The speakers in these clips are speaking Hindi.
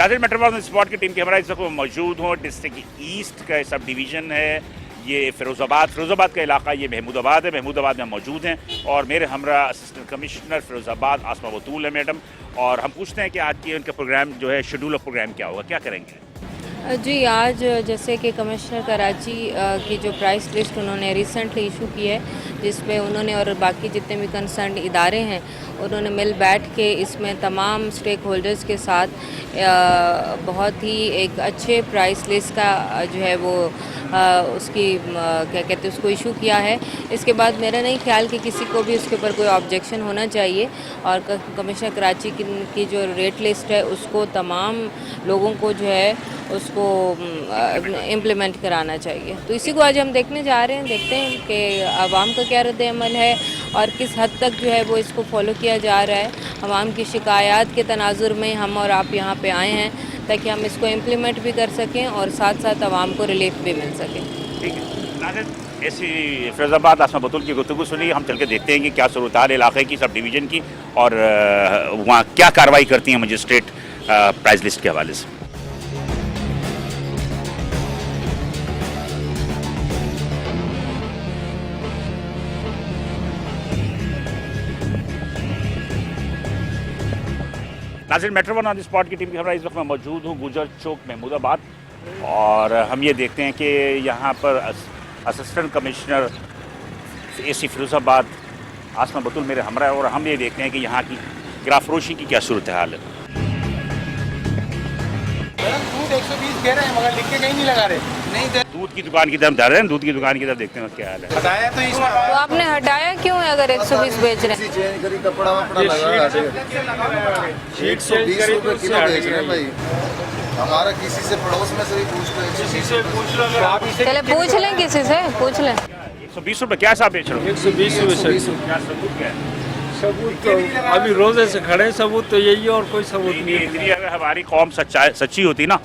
नाज़रीन, मेट्रोपॉलिटन स्पॉट की टीम के हमारा इस वक्त मौजूद हूँ। डिस्ट्रिक्ट ईस्ट का सब डिवीज़न है ये फ़िरोज़ाबाद का इलाका, ये महमूदाबाद है। महमूदाबाद में मौजूद हैं और मेरे हमरा असिस्टेंट कमिश्नर फ़िरोज़ाबाद आसमा बतूल है मैडम। और हम पूछते हैं कि आज की उनका प्रोग्राम जो है, शेड्यूल ऑफ प्रोग्राम क्या होगा, क्या करेंगे? जी, आज जैसे कि कमिश्नर कराची की जो प्राइस लिस्ट उन्होंने रिसेंटली इशू की है, जिस पे उन्होंने और बाकी जितने भी कंसर्न इदारे हैं उन्होंने मिल बैठ के इसमें तमाम स्टेक होल्डर्स के साथ बहुत ही एक अच्छे प्राइस लिस्ट का जो है वो उसकी क्या कहते हैं उसको इशू किया है। इसके बाद मेरा नहीं ख्याल कि किसी को भी उसके ऊपर कोई ऑब्जेक्शन होना चाहिए और कमिश्नर कराची की जो रेट लिस्ट है उसको तमाम लोगों को जो है उसको इम्प्लीमेंट कराना चाहिए। तो इसी को आज हम देखने जा रहे हैं, देखते हैं कि आवाम का क्या रद्द अमल है और किस हद तक जो है वो इसको फॉलो किया जा रहा है। आवाम की शिकायत के तनाजुर में हम और आप यहाँ पे आए हैं ताकि हम इसको इम्प्लीमेंट भी कर सकें और साथ साथ आवाम को रिलीफ भी मिल सके। ठीक है, ऐसी फ़िरोज़ाबाद आसमा बतूल की गुफ्तगू सुनी, हम चल के देखते हैं कि क्या सूरत-ए-हाल इलाके की, सब डिवीज़न की और वहाँ क्या कार्रवाई करती हैं मजिस्ट्रेट प्राइस लिस्ट के हवाले से। नाज़रीन, मेट्रोपॉलिटन ऑन द स्पॉट की टीम के हमारा इस वक्त मैं मौजूद हूँ गुजर चौक महमूदाबाद और हम ये देखते हैं कि यहाँ पर असिस्टेंट कमिश्नर एसी फ़िरोज़ाबाद आसमा बतूल मेरे हमरा है और हम ये देखते हैं कि यहाँ की गिराफरोशी की क्या सूरत हाल है। दूध 120 कह रहे हैं मगर लिख के कहीं नहीं लगा रहे। नहीं दूध की दुकान की तरफ जा रहे हैं, दूध की दुकान की तरफ देखते हैं क्या हाल है। बताया तो इसमें तो आपने हटाया क्यों है अगर 120 बेच रहे हैं? चेंज करी कपड़ा वपड़ा लगा 120 रुपए किलो बेच रहे हैं भाई। हमारा किसी से पड़ोस में से भी पूछ लो, किसी से पूछ लो। चले पूछ लें किसी से, पूछ लें। 120 रुपये क्या साहब बेच रहे हो? 120 रुपये। क्या सबूत क्या है? सबूत तो अभी रोजे से खड़े हैं, सबूत तो यही है और कोई सबूत नहीं है। इतनी अगर हमारी कौम सच्ची होती ना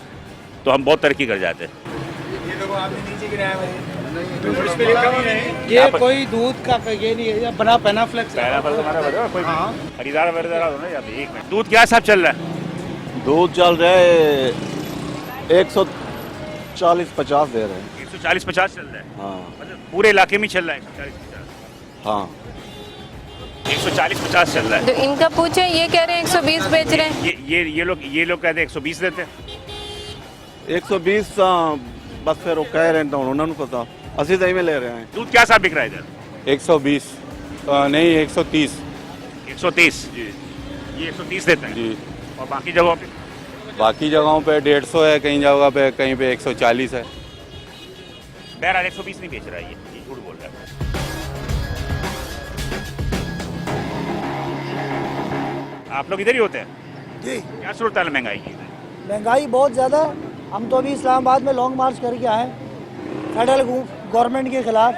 तो हम बहुत तरक्की कर जाते। ये देखो आपने नीचे गिराया भाई। इस पे लिखा भी नहीं। ये कोई दूध का ये नहीं है, बना पहना फ्लेक्स। खरीदार एक मिनट, दूध क्या साहब चल रहा है? दूध चल रहा है 140-50 दे रहे हैं। 140-50 चल रहा है। हाँ मतलब पूरे इलाके में चल रहा है 140-50। हाँ 140-50 चल रहा है। तो इनका पूछे, ये कह रहे हैं 120 बेच रहे हैं। ये लोग कहते हैं 120 देते हैं। 120 बस फिर वो कह रहे हैं तो उन्होंने पता 80 सही में ले रहे हैं। दूध क्या साहब बिक रहा है इधर? 120 नहीं 130 130 जी। ये 130 देते हैं जी। और बाकी जगहों पे? बाकी जगहों पे 150 है, कहीं जगह पे कहीं पे 140 है। बहरहाल 120 नहीं बेच रहा है, ये झूठ बोल रहा है। आप लोग इधर ही होते हैं जी। क्या सूरत हाल महंगाई की? महंगाई बहुत ज़्यादा। हम तो अभी इस्लामाबाद में लॉन्ग मार्च करके आए फेडरल गवर्नमेंट के खिलाफ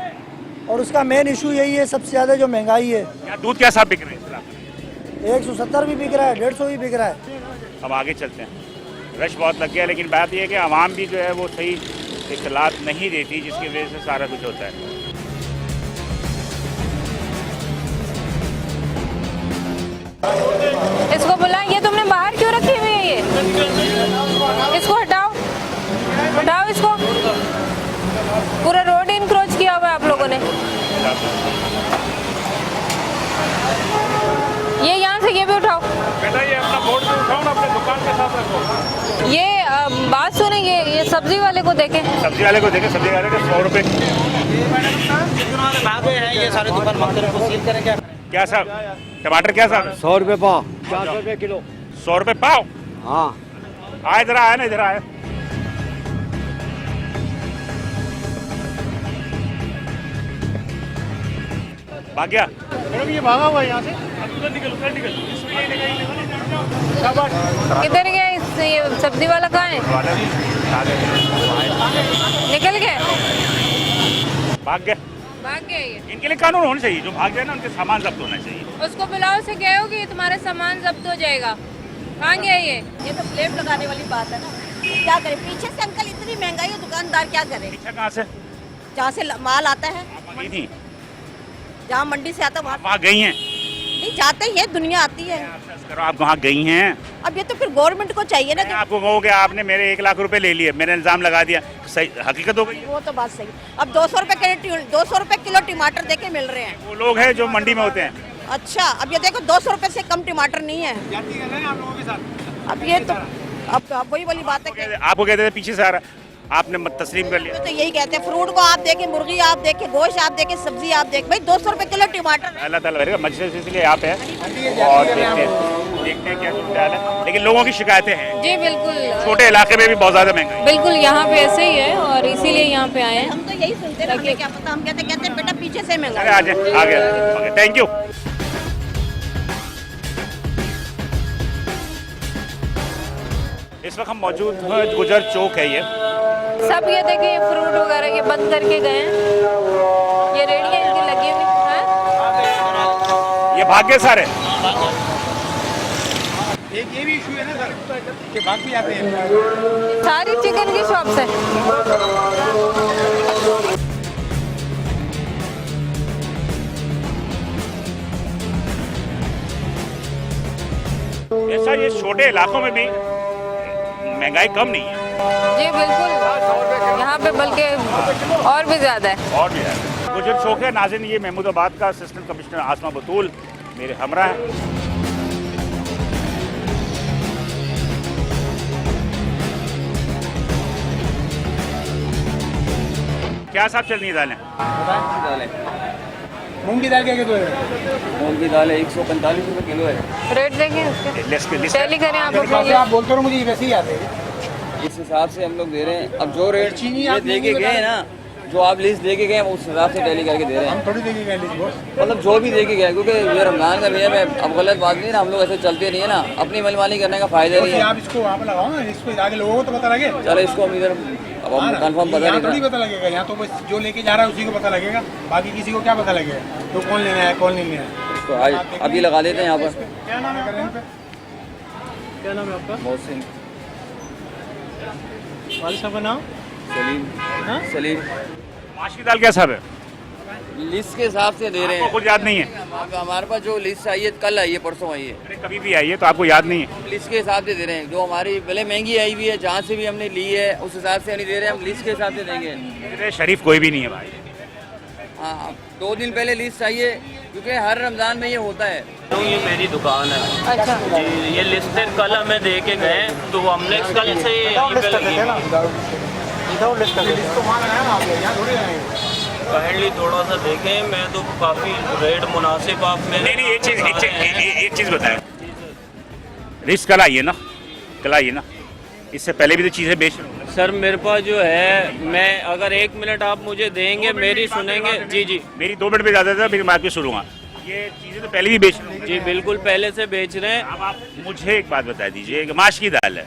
और उसका मेन इशू यही है, सबसे ज़्यादा जो महंगाई है। क्या दूध क्या साहब बिक रहे हैं इस इलाके में? 170 भी बिक रहा है, 150 भी बिक रहा है। अब आगे चलते हैं, रश बहुत लग गया, लेकिन बात यह है कि आवाम भी जो है वो सही इत्तलात नहीं देती, जिसकी वजह से सारा कुछ होता है। इसको बुला, ये तुमने बाहर क्यों रखी हुई है? ये इसको हटाओ, हटाओ इसको। पूरा रोड इनक्रोच किया हुआ है आप लोगों ने। ये यहाँ से ये भी उठाओ। बेटा ये अपना बोर्ड भी उठाओ ना, अपने दुकान के साथ रखो। ये बात सुने, ये सब्जी वाले को देखें। सब्जी वाले को देखें, सब्जी वाले को 100 रुपये। ये सारे दुकान मकसद को सील करें क्या? क्या साहब टमाटर क्या साहब? 100 रुपये पाव। 400 रुपये किलो। 100 रुपये पाव। हाँ आए इधर आया ना, इधर आया। भाग गया। ये भागा हुआ है यहाँ से। किधर गया ये सब्जी वाला? कहाँ है? निकल गए, भाग गया। भाग गए ये। इनके लिए कानून होना चाहिए, जो भाग जाए ना उनके सामान जब्त होना चाहिए। उसको बुलाओ, से कहो कि तुम्हारा सामान जब्त हो जाएगा। कहाँ गया ये? तो ब्लेम लगाने वाली बात है ना, क्या करें? पीछे से अंकल इतनी महंगाई है, दुकानदार क्या करे? पीछे कहाँ से? जहाँ से माल आता है, आप गई थी? जहाँ मंडी से आता है वहाँ वहाँ गई हैं? नहीं नहीं, जाते ही है, दुनिया आती है। करो, आप वहाँ गई हैं? अब ये तो फिर गवर्नमेंट को चाहिए ना मैं आपको कहूँ कि आपने मेरे 1 लाख रुपए ले लिए, मैंने इल्जाम लगा दिया, सही हकीकत हो गई? वो तो बात सही। अब 200 रुपए किलो टमाटर देके मिल रहे हैं। वो लोग हैं जो मंडी में होते हैं। अच्छा, अब ये देखो 200 रुपए से कम टमाटर नहीं है। जाती कर रहे हैं आप लोगों के साथ। अब ये तो अब वही वाली बात है कि आपको कहते थे पीछे से आ रहा, आपने तस्लीम कर लिया। तो यही कहते हैं, फ्रूट को आप देखे, मुर्गी आप देखे, गोश्त आप देखे, सब्जी आप देखे, भाई 200 रुपए किलो टमाटर। अल्लाह ताला करेगा, मजलिस इसलिए आप है और देखते हैं क्या सूरत हाल है। लेकिन लोगों की शिकायतें हैं, जी बिल्कुल, छोटे इलाके में भी बहुत ज़्यादा महंगाई। बिल्कुल यहाँ पे ऐसे ही है और इसीलिए यहाँ पे आए हैं। हम तो यही सुनते हैं, हमें क्या पता, हम कहते बेटा पीछे से महंगा। आ जाए, आ गया, थैंक यू। इस वक्त हम मौजूद हैं, गुजर चौक है ये। सब ये देखें, ये फ्रूट वगैरह ये बंद करके गए हैं, ये रेडियाँ इनकी लगी हुई हैं। ये भाग्य सारे एक ये भी इशू है ना सर कि भाग भी जाते हैं। सारी चिकन की शॉप्स है। ऐसा ये छोटे इलाकों में भी महंगाई कम नहीं है। जी बिल्कुल, यहाँ पे बल्कि और भी ज़्यादा है। और भी है। गुजर चौक है नाज़रीन, ये महमूदाबाद का असिस्टेंट कमिश्नर आसमा बतूल मेरे हमरा है। क्या साहब चल रही है दालें? मूंग की दाल क्या किलो है? मूंग की दाल 145 रुपये किलो है। रेट देखें उसके, लिस्ट टैली करें आप जैसे अपने। आप बोलते हो मुझे वैसे ही आते हैं। इस हिसाब से हम लोग दे रहे हैं। अब जो रेट चीनी ये आप दे के नहीं गए हैं ना, जो आप लिस्ट दे के गए हैं उस हिसाब से टैली करके दे रहे हम हैं। थोड़ी देखे गए लीजिए बॉस। मतलब जो भी दे के गए, क्योंकि ये रमजान का महीना है, अब गलत बात नहीं ना, हम लोग ऐसे चलते नहीं है ना, अपनी मनमानी करने का फायदा नहीं है। आप इसको वहाँ पे लगाओ ना, इसको आगे लोगों को तो पता लगे। चलो इसको हम इधर अब हम कंफर्म पता यहाँ थोड़ी नहीं पता लगेगा, यहाँ तो बस जो लेके जा रहा है उसी को पता लगेगा, बाकी किसी को क्या पता लगेगा तो कौन लेना है कौन नहीं लेना है। इसको अभी लगा देते हैं यहाँ पर। क्या नाम है करें पे? क्या नाम है आपका? मोहसिन वालिद साहब का नाम? सलीम सलीम। माश की दाल क्या साहब है? लिस्ट के हिसाब से दे रहे आपको हैं। कुछ याद नहीं है? हमारे पास जो लिस्ट आई है कल आई है, परसों आई है, अरे कभी भी आई है तो आपको याद नहीं है? हम लिस्ट के हिसाब से दे रहे हैं। जो हमारी भले महंगी आई हुई है, जहाँ से भी हमने ली है उस हिसाब से नहीं दे रहे हैं, हम लिस्ट के हिसाब से देंगे। अरे शरीफ कोई भी नहीं है भाई। हाँ, 2 दिन पहले लिस्ट चाहिए, क्योंकि हर रमज़ान में ये होता है। तो ये मेरी दुकान है। अच्छा जी, ये लिस्टेड कल हमें दे के गए, तो हमने कल से यहीं पे लगी काइंडली थोड़ा सा देखें। मैं तो काफ़ी रेट मुनासिब आप में। नहीं एक चीज़ बताएं, रिस्क कल आई है ना, कल आई है ना, इससे पहले भी तो चीज़ें बेच रहे हो। सर मेरे पास जो है, मैं अगर 1 मिनट आप मुझे देंगे, मेरी सुनेंगे। जी जी, मेरी 2 मिनट में ज़्यादा था, फिर मैं आपकी सुनूंगा। ये चीज़ें तो पहले भी बेच रहे हो। जी बिल्कुल पहले से बेच रहे हैं। अब आप मुझे एक बात बता दीजिए कि माश की दाल है,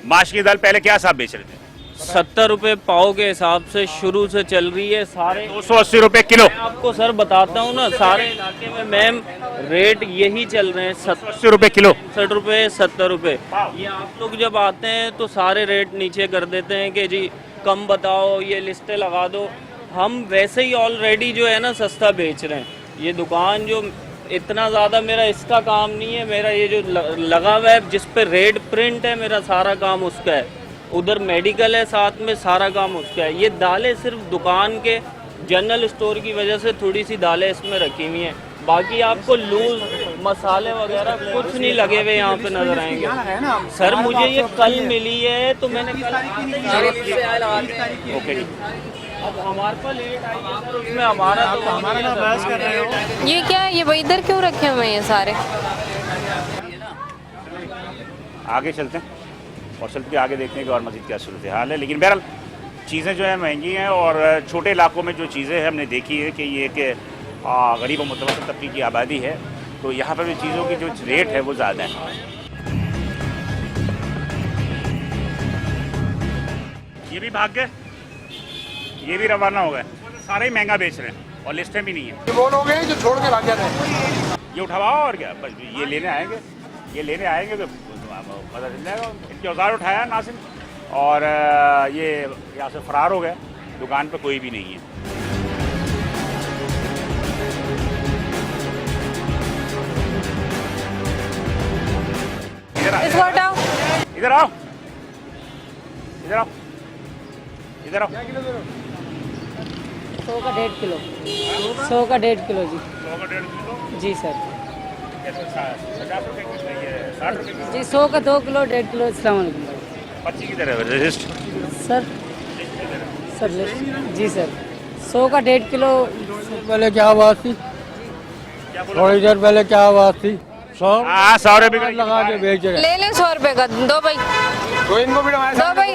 माश की दाल पहले क्या साहब बेच रहे थे? 70 रुपये पाव के हिसाब से शुरू से चल रही है। सारे 280 रुपये किलो। मैं आपको सर बताता हूँ ना, सारे इलाके में मैम रेट यही चल रहे हैं, 80 रुपये किलो, 60 रुपये 70 रुपये। ये आप लोग जब आते हैं तो सारे रेट नीचे कर देते हैं कि जी कम बताओ, ये लिस्टें लगा दो। हम वैसे ही ऑलरेडी जो है ना सस्ता बेच रहे हैं। ये दुकान जो इतना ज़्यादा मेरा इसका काम नहीं है, मेरा ये जो लगा हुआ है जिस पे रेट प्रिंट है, मेरा सारा काम उसका है। उधर मेडिकल है साथ में, सारा काम उसका है। ये दालें सिर्फ दुकान के जनरल स्टोर की वजह से थोड़ी सी दालें इसमें रखी हुई हैं, बाकी आपको लूज मसाले वगैरह कुछ नहीं लगे हुए यहाँ पे नजर आएंगे। सर मुझे ये कल मिली है तो मैंने कल ओके जी। अब हमारे पास लेट आई है सर, उसमें हमारा तो हमारा बहस कर रहे हो। ये क्या है, ये वो इधर क्यों रखे हुए हैं ये सारे? आगे चलते हैं और चल के आगे देखते हैं कि और मज़ीद क्या सूरत हाल है। लेकिन बहरहाल चीज़ें जो है महंगी हैं और छोटे इलाकों में जो चीज़ें हैं हमने देखी है कि ये कि गरीब और मुतवस्सित तबके की आबादी है, तो यहाँ पर भी चीज़ों की जो रेट है वो ज़्यादा है। ये भी भाग गए, ये भी रवाना हो गए, सारे ही महंगा बेच रहे हैं और लिस्टें भी नहीं है। ये वो लोग हैं जो छोड़ के भाग जाते हैं। ये उठवाओ और क्या, बस ये लेने आएंगे तो पता चल जाएगा। इनके औजार उठाया नासिर और ये यहाँ से फरार हो गया, दुकान पे कोई भी नहीं है। इधर आओ, इधर आओ, इधर आओ। 100 का 1.5 किलो, 100 का 1.5 किलो जी। 100 का 1.5 किलो जी सर। कैसे 50 रुपए की नहीं है, 60 रुपए की। जी 100 का 2 किलो 1.5 किलो। अस्सलाम वालेकुम भाई। पर्ची की तरह रजिस्ट सर सर लिस्ट जी सर। 100 का 1.5 किलो। पहले क्या आवाज़ थी, थोड़ी देर पहले क्या आवाज़ थी? 100 हाँ 100 रुपए की लगा के बेच रहे हैं। ले लें 100 रुपए का, दो भाई, तो इनको भी हमारे दो भाई।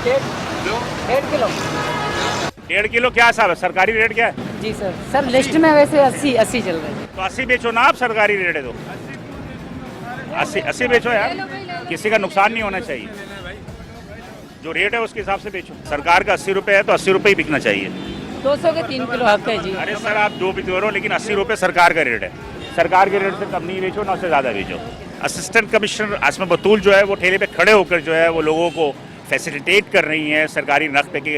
1.5 किलो 1.5 किलो क्या साहब है, सरकारी रेट क्या है? जी सर। सर लिस्ट में वैसे 80 चल रहे हैं। तो 80 बेचो ना आप, सरकारी रेट है तो 80 बेचो यार, किसी का नुकसान नहीं होना चाहिए। जो रेट है उसके हिसाब से बेचो। सरकार का 80 रुपए है तो 80 रुपए ही बिकना चाहिए। 200 के 3 किलो हक है जी। अरे सर आप जो भी करो, लेकिन 80 रुपए सरकार का रेट है। सरकार के रेट से कम नहीं बेचो, ना उससे ज़्यादा बेचो। असिस्टेंट कमिश्नर आसमा बतूल जो है वो ठेले पे खड़े होकर जो है वो लोगों को फैसिलिटेट कर रही हैं सरकारी नक़द पे कि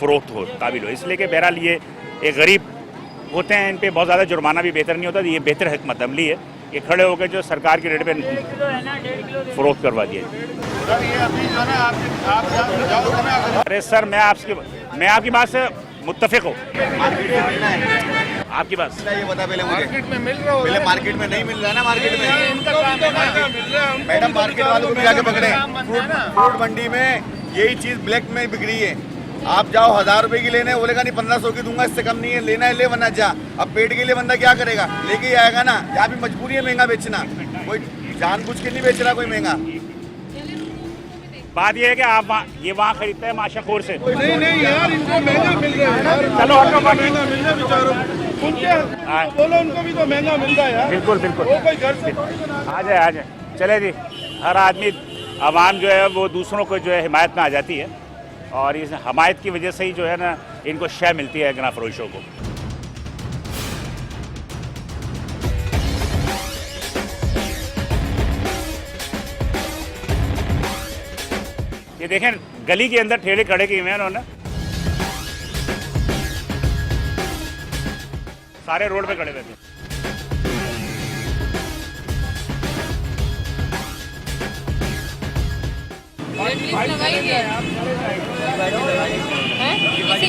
फ़रोख्त हो, काबिल हो। इसलिए कि बहरहाल ये एक गरीब होते हैं, इन पे बहुत ज़्यादा जुर्माना भी बेहतर नहीं होता। ये बेहतर हिकमत अमली है, ये खड़े होकर जो सरकार के रेट पे फ़रोख्त करवा दिए। अरे सर मैं आपकी बात से मुत्तफिक हूँ। आपकी बात ये बता पहले मुझे, पहले मार्केट में नहीं मिल रहा है ना, मार्केट में मैडम, मार्केट वालों को जाके पकड़े। फ्रूट मंडी में यही चीज ब्लैक में बिक रही है। आप जाओ 1000 रुपए की लेने, बोलेगा नहीं 1500 की दूंगा, इससे कम नहीं है, लेना है ले वरना जा। अब पेट के लिए बंदा क्या करेगा, लेके ही आएगा ना। यहाँ भी मजबूरी है महंगा बेचना, कोई जानबूझ के नहीं बेच रहा कोई महंगा। बात ये है कि आप ये वहाँ खरीदते हैं माशाखोर से। नहीं यार, इनको महंगा मिल रहा है यार। चलो हटो, महंगा मिल रहा है बेचारों को, बोलो उनको भी तो महंगा मिल रहा है यार। बिल्कुल बिल्कुल, वो कोई घर से आ जाए। चले जी, हर आदमी आवाम जो है वो दूसरों को जो है हिमायत में आ जाती है, और इस हमायत की वजह से ही जो है ना इनको शय मिलती है गना फरोशों को। ये देखें गली के अंदर ठेले खड़े किए हुए हैं उन्होंने, सारे रोड पे खड़े रहते हैं।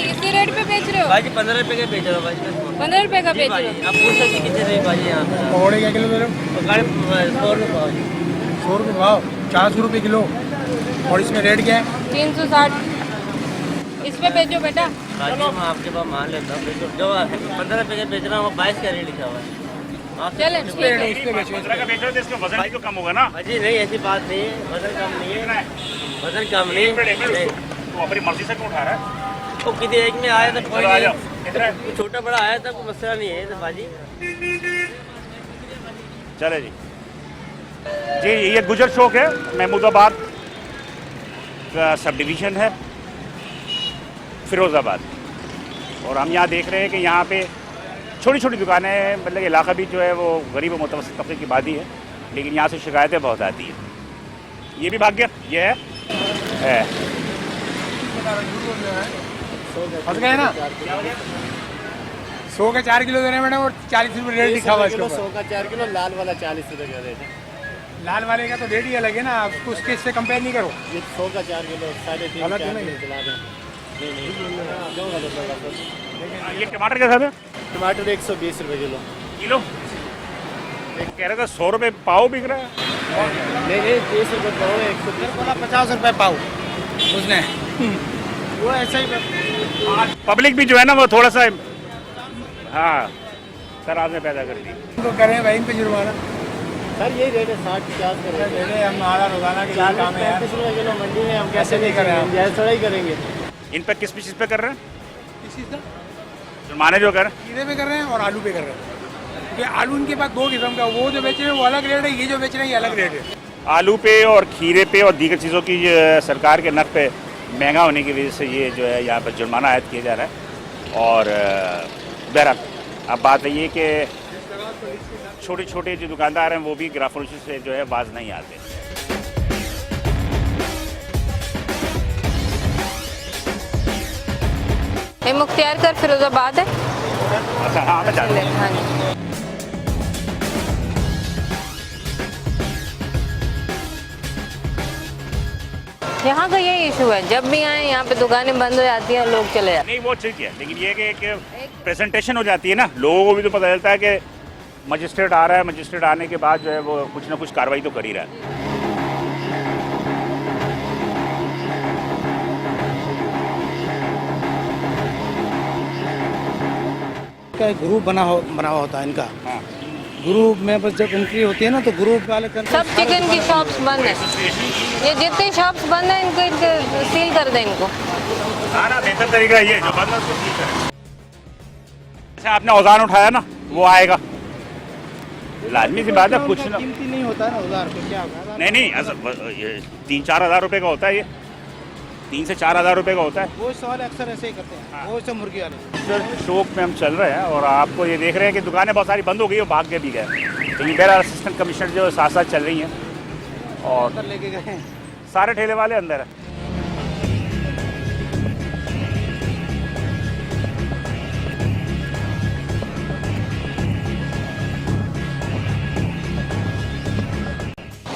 इसी रेट पे बेच रहे हो भाजी 15 रुपए के बेच रहा हूँ भाजी। 15 रुपए का बेच रहे हो। आप पूछ सकते कितने से भाजी यहाँ पे? पकौड़े क्या किलो दे रहे हो? 100 रुपये भाव। 100 रुपये भाव, 400 रुपये किलो। और इसमें रेट क्या है? 360। इस पे बेचो बेटा। भाजी मैं आपके पास मान लेता हूँ, जो 15 रुपए के बेच रहा हूँ, 22 का रेट लिखा हुआ है। चले ठीक है। इस पे बेचो। 15 का बेच रहे हो तो इसका वजन भी तो कम होगा ना। भाजी नहीं, ऐसी बात नहीं है, वजन कम नहीं है, वजन कम नहीं। तो अपनी मर्जी से क्यों उठा रहा है? तो किसी एक में आया तो कोई चलो आ जाओ। नहीं, कितना है? कोई छोटा बड़ा आया था, कोई मसला नहीं है तो भाजी। चले जी जी, ये गुजर चौक है, महमूदाबाद का सब डिवीज़न है, फिरोज़ाबाद। और हम यहाँ देख रहे हैं कि यहाँ पे छोटी छोटी दुकानें हैं, मतलब इलाका भी जो है वो गरीब और मुतवस्सित तबके की बात ही है, लेकिन यहाँ से शिकायतें बहुत आती हैं। ये भी भाग्य ये है। फंस गए ना। 100 का 4 किलो दे रहे हैं मैडम, और 40 रुपये रेट लिखा हुआ है इसके ऊपर। 100 का 4 किलो, लाल वाला 40 रुपये का रेट है। लाल वाले का तो रेट ही अलग है ना, आप उसके इससे कंपेयर नहीं करो। ये 100 का 4 किलो, 3.5 अलग 4 नहीं। किलो खिला दें। नहीं दो गलत होगा। ये टमाटर कैसा है? टमाटर 120 रुपये किलो। किलो कह रहे थे 100 रुपये पाव बिक रहा है। नहीं 30 रुपये पाव, 50 रुपये पाव उसने। वो ऐसा ही पब्लिक भी जो है ना वो थोड़ा सा हाँ शराब में पैदा कर दी। तो करें भाई इन पे जुर्माना। सर यही रेट है, 60-50 का रेट है। हमारा रोजाना के लिए काम है यार। 35 रुपये किलो मंडी में हम कैसे नहीं कर रहे हैं? जायज़ थोड़ा ही करेंगे। इन पर किस चीज़ पे कर रहे हैं? इस चीज़ का जुर्माने जो कर रहे हैं? खीरे पे कर रहे हैं और आलू पे कर रहे हैं। क्योंकि आलू इनके पास 2 किस्म का, वो जो बेच रहे हैं वो अलग रेट है, ये जो बेच रहे हैं ये अलग रेट है। आलू पे और खीरे पे और दीगर चीज़ों की सरकार के नक़ पे महंगा होने की वजह से ये जो है यहाँ पर जुर्माना आयद किया जा रहा है। और बहरहाल अब बात है ये कि छोटे छोटे जो दुकानदार हैं वो भी ग्राफोलिस से जो है बाज नहीं आते। ये मुख्तियार कर फिरोजाबाद है। अच्छा हाँ मैं जानता हूँ। हाँ जी। यहाँ का यही इशू है, जब भी आए यहाँ पे दुकानें बंद हो जाती हैं और लोग चले जाते नहीं वो ठीक है, लेकिन ये कि एक प्रेजेंटेशन हो जाती है ना, लोगों को भी तो पता चलता है कि मजिस्ट्रेट आ रहा है, मजिस्ट्रेट आने के बाद जो है वो कुछ ना कुछ कार्रवाई तो कर ही रहा है। का ग्रुप बना हुआ होता है इनका। ग्रुप में बस जब एंट्री होती है ना तो ग्रुप वाले करते सब चिकन की शॉप्स बंद है, ये जितनी शॉप्स बंद है इनको सील कर दें इनको। सारा बेहतर तरीका ये जो बंद है उसको सील करें। जैसे आपने औजार उठाया ना वो आएगा, लाजमी सी बात है, कुछ ना कीमती नहीं होता है ना, 1000 रुपये क्या होगा? नहीं 3-4 हज़ार रुपये का होता है, ये 3 से 4 हज़ार रुपये का होता है। वो सवाल अक्सर ऐसे ही करते हैं, वो से मुर्गी वाले। शौक में हम चल रहे हैं और आपको ये देख रहे हैं कि दुकानें बहुत सारी बंद हो गई और भाग के भी गए, लेकिन मेरा असिस्टेंट कमिश्नर जो साथ साथ चल रही हैं और लेके गए हैं सारे ठेले वाले अंदर हैं।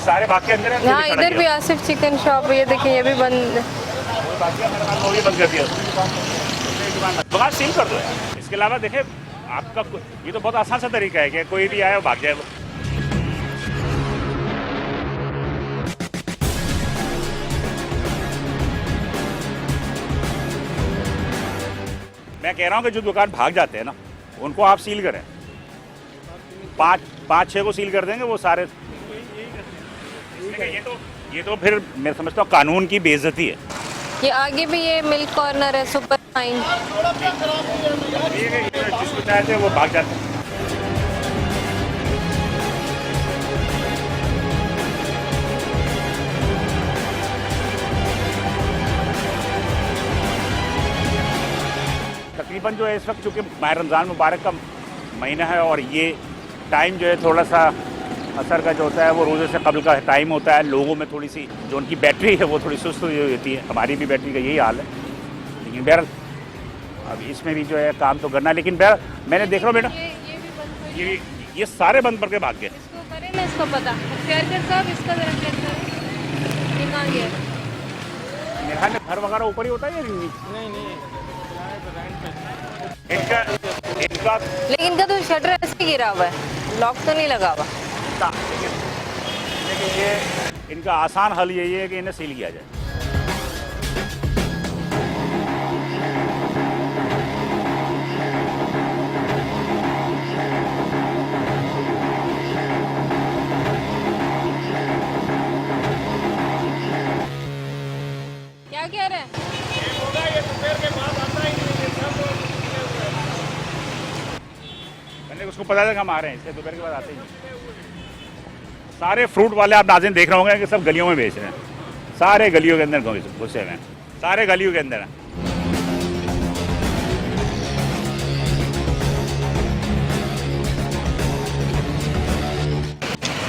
सारे भाग के अंदर हैं। हाँ इधर भी आसिफ चिकन शॉप, ये देखिए ये भी बंद है। वो भी बंद कर दिया, दुकान सील कर दो यार। इसके अलावा देखें आपका ये तो बहुत आसान सा तरीका है कि कोई भी आए और भाग जाए। मैं कह रहा हूँ कि जो दुकान भाग जाते हैं ना उनको आप सील करें, 5-6 को सील कर देंगे वो सारे। ये तो फिर मैं समझता हूँ कानून की बेइज्जती है। ये आगे भी ये मिल्क कॉर्नर है, सुपर फाइन। जिसको चाहते हैं वो भाग जाते हैं। तकरीबन जो है इस वक्त चूँकि माह रमज़ान मुबारक का महीना है और ये टाइम जो है थोड़ा सा असर का जो होता है वो रोज़े से कबल का टाइम होता है, लोगों में थोड़ी सी जो उनकी बैटरी है वो थोड़ी सुस्त हुई होती है। हमारी भी बैटरी का यही हाल है, लेकिन बहरहाल अब इसमें भी जो है काम तो करना है। लेकिन बहरहाल मैंने देख रहा हूँ बेटा ये सारे बंद करके भाग गए। इसको करें ना, इसको पता साहब इसका जरा चेक करें ये कहाँ गया। मेरे ख्याल में घर वगैरह ऊपर ही होता है या नहीं? इनका लेकिन इनका तो शटर ऐसे गिरा हुआ है, लॉक तो नहीं लगा हुआ। लेकिन ये इनका आसान हल यही है कि इन्हें सील किया जाए। क्या कह रहे हैं? मैंने उसको पता था कि हम आ रहे हैं, इसलिए दोपहर के बाद आते ही। सारे फ्रूट वाले आप नाज़रीन देख रहे होंगे कि सब गलियों में बेच रहे हैं, सारे गलियों के अंदर घुसे हुए हैं, सारे गलियों के अंदर हैं।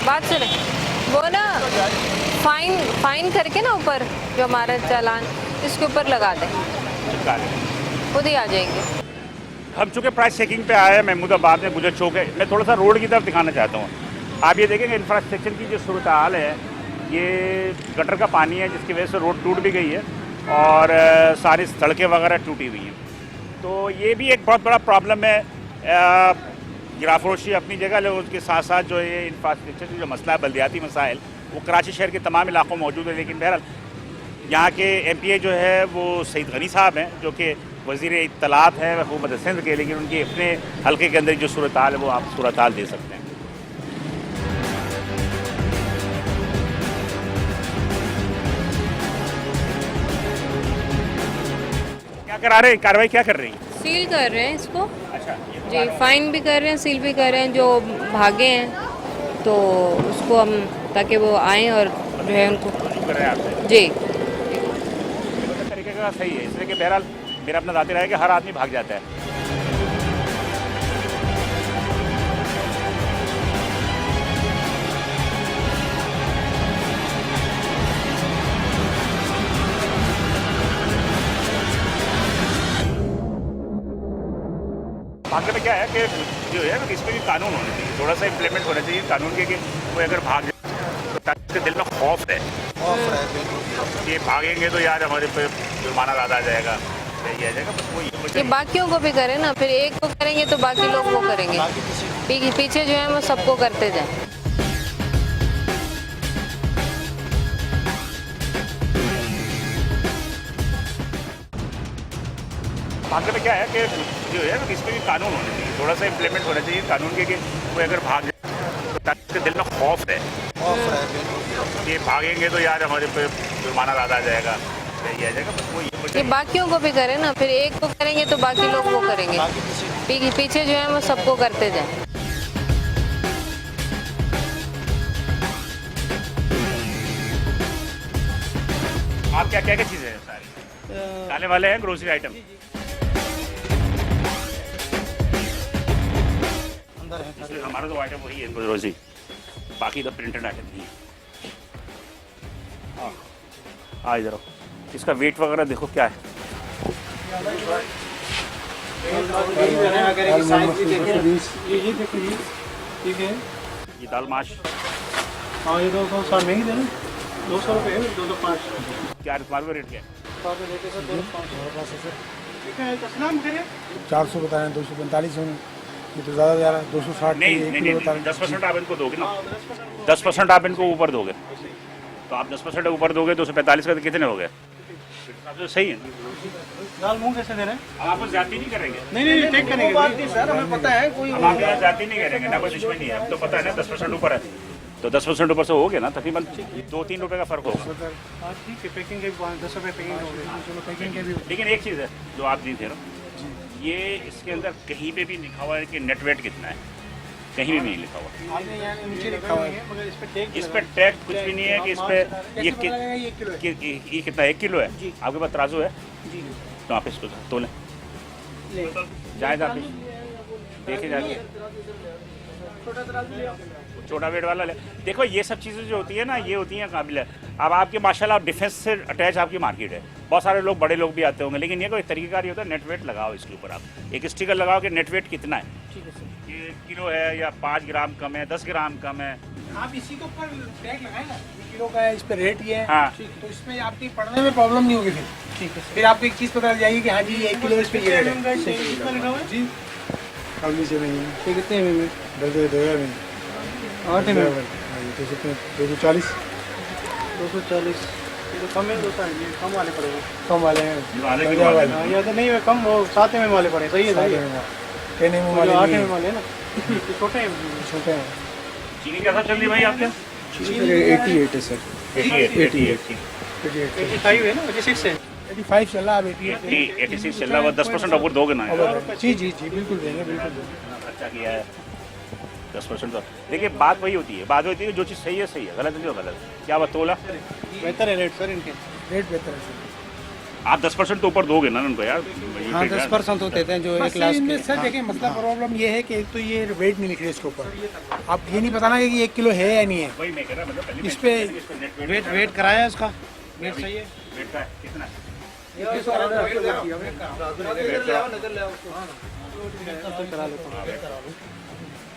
बात सुने, वो ना फाइन करके ना ऊपर जो हमारा चालान इसके ऊपर लगा दें, खुद ही आ जाएंगे। हम चूँकि प्राइस चेकिंग पे आए हैं महमूदाबाद में गुजर चौक है, मैं थोड़ा सा रोड की तरफ दिखाना चाहता हूँ। आप ये देखेंगे इंफ्रास्ट्रक्चर की जो सूरत हाल है, ये गटर का पानी है जिसकी वजह से रोड टूट भी गई है और सारी सड़कें वगैरह टूटी हुई हैं। तो ये भी एक बहुत बड़ा प्रॉब्लम है। गिराफरोशी अपनी जगह, लेकिन उसके साथ साथ जो ये इंफ्रास्ट्रक्चर की जो मसला है, बल्दियाती मसाइल, वो कराची शहर के तमाम इलाकों में मौजूद है। लेकिन बहरहाल यहाँ के MPA जो है वो सईद गनी साहब हैं, जो कि वज़ीर इत्तलात हैं हुकूमत सिंध के, लेकिन उनके अपने हल्के के अंदर जो सूरत हाल है वो आप सूरत हाल दे सकते हैं। क्या करा रहे हैं, कार्रवाई क्या कर रही है? सील कर रहे हैं इसको। अच्छा जी, फाइन भी कर रहे हैं, सील भी कर रहे हैं। जो भागे हैं तो उसको हम, ताकि वो आएँ और जो है उनको कर रहे हैं आपसे जी तरीके का सही है, इसलिए कि बहरहाल मेरा अपना दाती रहा है कि हर आदमी भाग जाता है। भागने में क्या है कि जो है ना, इसमें भी कानून होना चाहिए, थोड़ा सा इम्प्लीमेंट होना चाहिए कानून के, कि कोई अगर भाग जाए के दिल में खौफ है ये भागेंगे तो यार हमारे पे जुर्माना ज़्यादा आ जाएगा, ये आ जाएगा, बस वही। ये बाकियों को भी करें ना, फिर एक को करेंगे तो बाकी लोग वो करेंगे, पीछे जो है वो सबको करते जाए। भागने में क्या है कि जो है ना, इसमें भी कानून होना चाहिए, थोड़ा सा इम्प्लीमेंट होना चाहिए कानून के, कि वो अगर भाग जाए तो उसके दिल में खौफ है ये भागेंगे तो यार हमारे पे जुर्माना ज़्यादा आ जाएगा, ये आ जाएगा, बस वही। ये बाकियों को भी करें ना, फिर एक को करेंगे तो बाकी लोग वो करेंगे, पीछे जो है वो सबको करते जाए। आप क्या क्या चीज़ें हैं सारी खाने वाले हैं, ग्रोसरी आइटम हमारा तो आइटम वही है ग्रोसरी, बाकी तो प्रिंटेड आइटम नहीं है। हाँ इधर इसका वेट वगैरह देखो क्या है। ये दाल माश, हाँ ये 200 में ही देना, 200 रुपये 205 क्या तुम्हारे रेट क्या है? 400 बताए, 245 होंगे, ये तो ज़्यादा जा रहा है, 260 नहीं 10% आप इनको दोगे ना, 10% आप इनको ऊपर दोगे, तो आप 10% ऊपर दोगे 245 का, तो कितने हो गए? तो सही है। दाल मूंग कैसे दे रहे हैं? आपको ज्यादा नहीं करेंगे, नहीं ठीक करेंगे सर, हमें पता है कोई हम आपके यहाँ ज्यादा नहीं करेंगे ना, कोई दुश्मनी नहीं है, तो पता है ना 10% ऊपर है, तो 10% ऊपर से हो गया ना, तकरीबन 2-3 रुपये का फर्क होगा। ठीक है, पैकिंग के भी 10 रुपये पैकिंग हो गई, चलो पैकिंग के भी। लेकिन एक चीज़ है जो आप नहीं थे ना, ये इसके अंदर कहीं पे भी लिखा हुआ है कि नेट वेट कितना है, कहीं भी नहीं लिखा हुआ, नीचे लिखा हुआ है, मगर इस पर टैग कुछ भी नहीं है कि इस पर ये कितना 1 किलो है। आपके पास तराजू है तो आप इसको तोलें, जाए आप देखे जाए, छोटा वेट वाला ले। देखो ये सब चीज़ें जो होती है ना, ये होती हैं काबिल है। अब आपके माशाल्लाह डिफेंस से अटैच आपकी मार्केट है, बहुत सारे लोग बड़े लोग भी आते होंगे, लेकिन ये कोई तरीक़ाकार होता है, नेट वेट लगाओ इसके ऊपर, आप एक स्टिकर लगाओ कि नेट वेट कितना है, ठीक है सर, ये 1 किलो है या 5 ग्राम कम है, 10 ग्राम कम है। आप इसी के ऊपर टैग लगाए ना, किलो का है, इस पर रेट ये है, हाँ। तो इसमें आपकी पढ़ने में प्रॉब्लम नहीं होगी फिर। ठीक है, फिर आपको एक चीज़ पता चल जाएगी कि हाँ जी 1 किलो इस पर ये रेट है जी। कमी से नहीं है, कितने में 8 में 240 तो कम है, ये कम वाले पड़ेगा, कम वाले हैं, या तो नहीं है कम, वो 7 में वाले पड़े, सही है, 10 में वाले, 8 में वाले ना, छोटे हैं। चीनी कैसा चल रही भाई आपके? 88 है सर, 88 85 है ना, 86 है, 85 चल रहा है, 86 चल रहा है, 10% ऊपर दोगे ना? जी बिल्कुल देंगे, बिल्कुल। अच्छा किया है 10%। तो देखिए बात वही होती है, बात होती है जो चीज़ सही है सही है, गलत नहीं हो गलत। क्या बात तोला बेहतर है रेट सर, इनके रेट बेहतर है सर। आप 10% तो ऊपर दोगे ना उनको यार? हाँ 10% तो देते हैं जो एक लाख में सर। देखिए मतलब प्रॉब्लम ये है कि एक तो ये वेट नहीं लिख रहे इसके ऊपर, आप ये नहीं बताना कि 1 किलो है या नहीं है, वही मैं कह रहा, मतलब इस पे वेट कराया है उसका, वेट सही है, वेट का कितना है?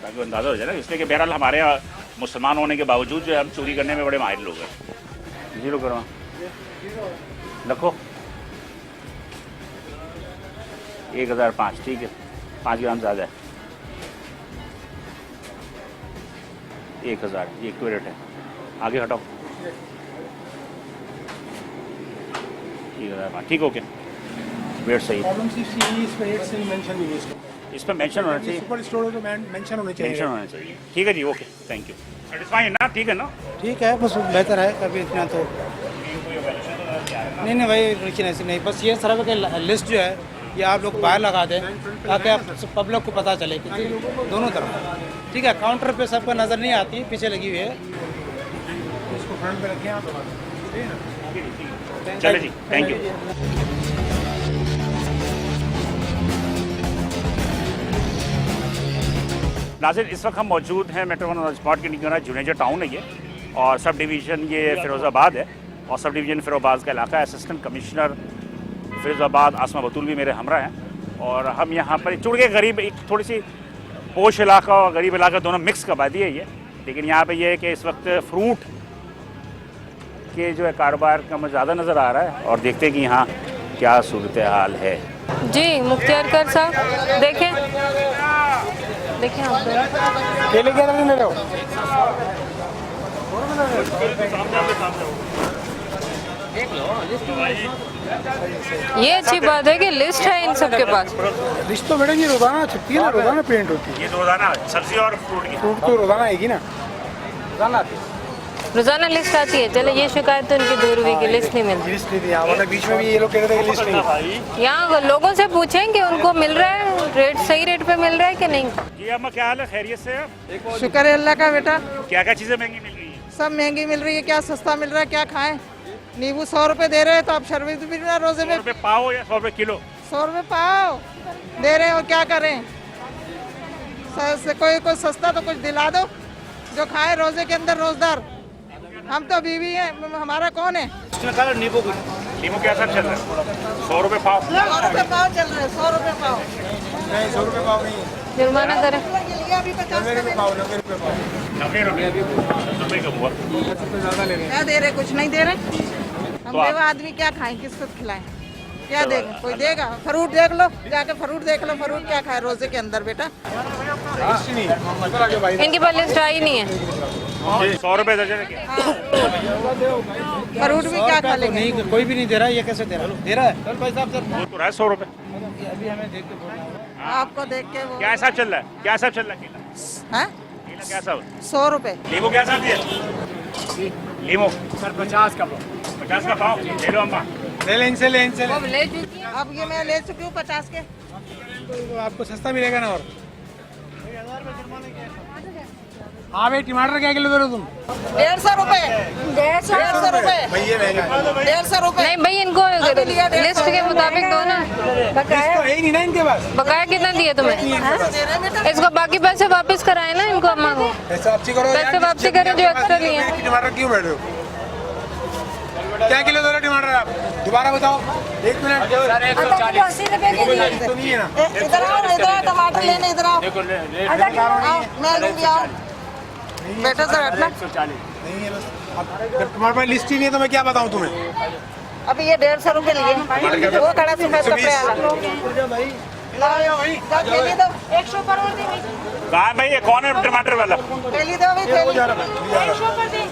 ताकि अंदाज़ा हो जाए ना, इसलिए कि बहरहाल हमारे यहाँ मुसलमान होने के बावजूद जो है हम चोरी करने में बड़े माहिर लोग हैं। 0 करो रखो 1005, ठीक है, 5 ग्राम ज़्यादा है, 1000 ये एक तो रेट है, आगे हटाओ 1005, ठीक, ओके, वेट सही है। इस पर मेंशन होना चाहिए, सुपर स्टोर तो मेंशन होने चाहिए, मेंशन होना चाहिए, ठीक है जी, ओके, थैंक यू। सेटिस्फाई ना, ठीक है ना? ठीक है, बस बेहतर है, कभी इतना तो नहीं भाई, रुचि नहीं, बस ये सरब के लिस्ट जो है ये आप लोग बाहर लगा दें ताकि आप पब्लिक को पता चले कि दोनों तरफ, ठीक है। काउंटर पे सबको नज़र नहीं आती, पीछे लगी हुई है, इसको फ्रंट पे रखें आप, चले जी, थैंक यू। नाज़िर इस वक्त हम मौजूद हैं मेट्रो वन स्पॉट के निकलना जुनेजा टाउन है ये, और सब डिवीज़न ये फ़िरोज़ाबाद है, और सब डिवीज़न फ़िरोज़ाबाद का इलाका है। असिस्टेंट कमिश्नर फ़िरोज़ाबाद आसमा बतूल भी मेरे हमरा हैं, और हम यहाँ पर चुड़ के गरीब, एक थोड़ी सी पोश इलाका और गरीब इलाका दोनों मिक्स का आबादी है ये, लेकिन यहाँ पे ये है कि इस वक्त फ्रूट के जो है कारोबार का हमें ज़्यादा नज़र आ रहा है और देखते हैं कि यहाँ क्या सूरत हाल है। जी मुख्तियार कर साहब देखें देखें आप केले क्या ले रहे हो? ये अच्छी बात है कि लिस्ट है इन सबके पास। लिस्ट तो मैडम ये रोजाना छपती है ना, रोजाना प्रिंट होती है। ये रोज़ाना सब्जी और फ्रूट की फ्रूट तो रोजाना आएगी ना, रोजाना आती है। रोजाना लिस्ट आती है। चले ये शिकायत तो इनकी दूर हुई कि लिस्ट नहीं मिलती। लिस्ट नहीं थी यहाँ, मतलब बीच में भी ये लोग कह रहे थे कि लिस्ट नहीं। यहाँ लोगों से पूछें कि उनको मिल रहा है रेट, सही रेट पे मिल रहा है कि नहीं। जी अम्मा क्या हाल है, खैरियत से आप? शुक्र है अल्लाह का बेटा। क्या क्या चीज़ें महंगी मिल रही हैं? सब महंगी मिल रही है, क्या सस्ता मिल रहा है, क्या खाएं। नींबू 100 रुपए दे रहे हैं तो आप शरबत भी मिल रहा है रोजे में। 100 रुपये पाव या 100 रुपये किलो? 100 रुपए पाव दे रहे हैं और क्या करें। कोई सस्ता तो कुछ दिला दो जो खाए रोजे के अंदर रोजदार। हम तो बीवी हैं, हमारा कौन है। नींबू कैसा चल रहा है? 100 रुपये पाव? 100 रुपए पाव चल रहा है, 100 रुपए पाव। नहीं 100 रुपये पाव नहीं, जुर्माना करें। अभी 50 90 पाव, 90 रुपये पाव। 90 रुपये कम हुआ। क्या दे रहे, कुछ नहीं दे रहे। हम बेवा आदमी क्या खाएं, किसको खिलाएं, क्या देगा, कोई देगा। फ्रूट देख लो, जाके फ्रूट देख लो, फ्रूट क्या खाए रोजे के अंदर बेटा। इनके पास लिस्ट आई नहीं है। 100 रुपये दर्जन है। फ्रूट भी क्या खा लेंगे। नहीं कोई भी नहीं दे रहा, ये कैसे दे रहा है? चल भाई साहब वो तो रहा है 100 रुपये। अभी हमें देख के बोल रहा है। आपको देख के वो क्या हिसाब चल रहा है? क्या हिसाब चल रहा है केला? है केला क्या हिसाब? 100 रुपए। लीमू क्या हिसाब दिया? लीमू सर 50 का पाव। ले लो अम्मा। ले इनसे ले इनसे ले। अब ये मैं ले चुकी हूँ 50 के। तो आपको सस्ता मिलेगा ना। और हाँ भाई टमाटर क्या किलो दे रहे हो तुम? 150 रुपए। 150 रुपए। भैया महंगा 150 रुपए। नहीं भाई इनको लिस्ट के मुताबिक दो ना। तो है ही नहीं ना इनके पास। बकाया कितना दिए तुम्हें? इसको बाकी पैसे वापस कराए ना इनको, अम्मा को पैसे वापसी करो। पैसे वापसी करें जो एक्स्ट्रा लिए। टमाटर क्यों बैठ रहे हो? क्या किलो दे रहे हो टमाटर आप? दोबारा बताओ, 1 मिनट। 140 रुपए के दिए। तो नहीं है ना। इधर आओ टमाटर लेने, इधर आओ। मैं लूंगी, आओ बेटा सर हटना। नहीं है बस। जब तुम्हारे पास लिस्ट ही नहीं है तो मैं क्या बताऊं तुम्हें? अभी ये 150 रुपए लिए। वो खड़ा सफेद कपड़े वाला। थैली दो 100 पर और दे। कहाँ भाई ये कौन है टमाटर वाला? थैली दो भाई, थैली 100 पर दे।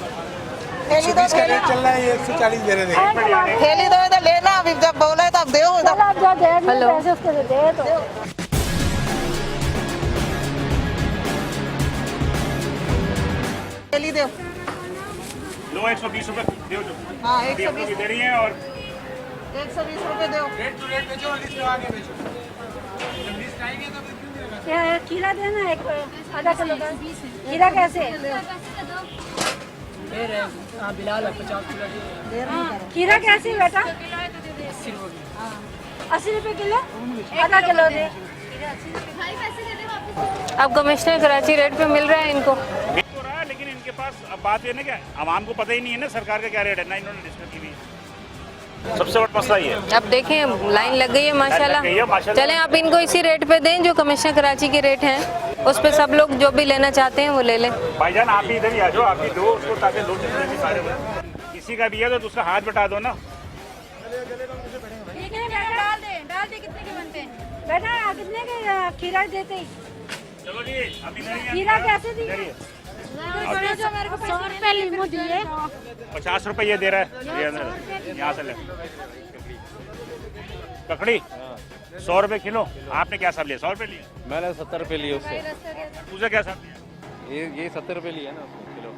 थैली दो, इसका रेट चल रहा है, ये 140 दे रहे थे। थैली दो इधर लेना। अभी जब बोला है तो आप दो इधर। हेलो थैली दो। लो 120 रुपये दो जो। हाँ अभी हम लोग दे रही हैं और 120 रुपए दो। रेट टू रेट बेचो, लिस्ट में आगे बेचो। जब लिस्ट आएंगे तो क्यों नहीं लगा? क्या है खीरा देना एक आधा किलो का। खीरा कैसे? खीरा कैसे बेटा? 80 रुपए किलो। आधा किलो दे। अब कमिश्नर कराची रेट पे मिल रहा है इनको। मिल तो रहा है लेकिन इनके पास अब बात ये ना क्या आवाम को पता ही नहीं है ना सरकार का क्या रेट है ना इन्होंने डिस्कस की भी। सबसे बड़ा मसला ये है। अब देखें लाइन लग गई है माशाल्लाह। चलें आप इनको इसी रेट पे दें जो कमिश्नर कराची के रेट हैं, उस पे सब लोग जो भी लेना चाहते हैं वो ले लें। भाईजान आप भी इधर ही आ जाओ, आप भी दो उसको ताकि लोग भी सारे किसी का भी है तो उसका हाथ बटा दो ना। ठीक है डाल दे कितने के बनते हैं बेटा? कितने के खीरा देते हैं? चलो जी अभी खीरा कैसे दिए? 100 रुपए लीमू दिए। 50 रुपये ये दे रहा है यहाँ से ले। ककड़ी 100 रुपये किलो। आपने क्या साहब लिया? 100 रुपये लिया। मैंने 70 रुपये लिए उससे। तुझे क्या साहब लिया? ये 70 रुपये लिया ना किलो।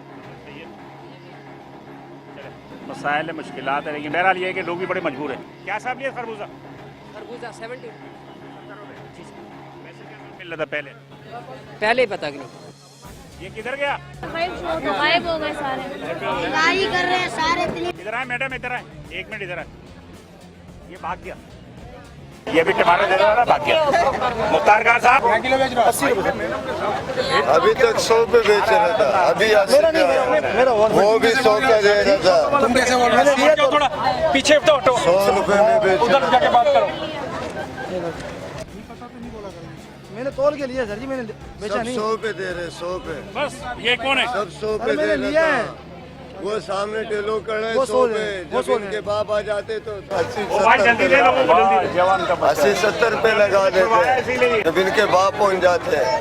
मसाइल मुश्किलात है लेकिन बहरहाल ये है कि लोग भी बड़े मजबूर हैं। क्या साहब लिया खरबूजा? खरबूजा 70 मिल रहा था पहले पता नहीं। ये किधर गया? गायब हो गए सारे। गाई कर रहे हैं सारे। इधर आए मैडम, इधर आए, 1 मिनट इधर आए। ये भाग गया, ये भी टमाटर दे रहा था, भाग गया। मुख्तार खान साहब क्या किलो बेच रहे हो? 80 रुपये। अभी तक 100 पे बेच रहा था, अभी 80 वो भी 100 का दे रहा था। तुम कैसे बोल रहे हो? थोड़ा पीछे हटो। 100 रुपए में बेच उधर जाके बात करो। मैंने तोल के लिया सर जी, मैंने बेचा सब नहीं। 100 पे दे रहे, 100 पे। बस ये कौन है? सब 100 पे मैंने दे लिया रहा है। था। वो सामने टेलो कड़े वो 100 100 पे, वो जब 100 इनके बाप आ जाते तो 80-70 जवान का 80-70 रुपए लगा देते, जब इनके बाप पहुंच जाते हैं।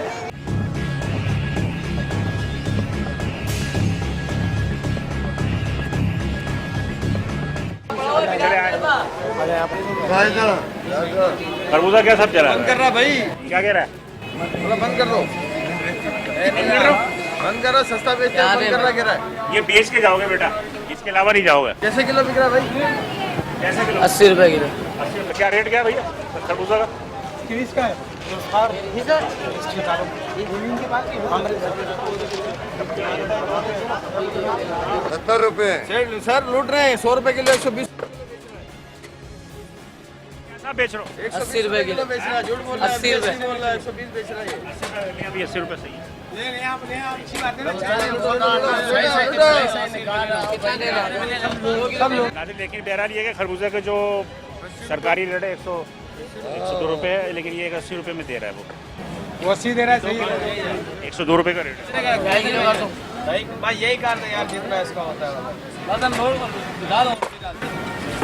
खरबूजा क्या सब चला बंद कर रहा भाई, क्या कह रहा है? थोड़ा बंद कर लो, बंद करो, सस्ता बेचते हैं, बंद कर रहा, कह रहा है। ये बेच के जाओगे बेटा, इसके अलावा नहीं जाओगे। कैसे किलो बिक रहा भाई? कैसे किलो? 80 रुपए किलो। 80 रुपये। क्या रेट क्या है भैया खरबूजा का? 30 का है 70 रुपए। सर लूट रहे हैं, 100 रुपए किलो, 120 कैसा बेच रहे हो? 80 रुपए किलो बेच रहा है, झूठ बोल रहा है, 80 रुपए। 80 बोल रहा है, 120 बेच रहा है। अभी 80 रुपये सही है। लेकिन बहरहाल ये है कि खरबूजे का जो सरकारी रेट है 102 रुपये है, लेकिन ये 80 रुपये में दे रहा है वो 80 दे रहा है, सही है। 102 रुपये का रेट है। भाई यही कर दे यार, जितना इसका होता है।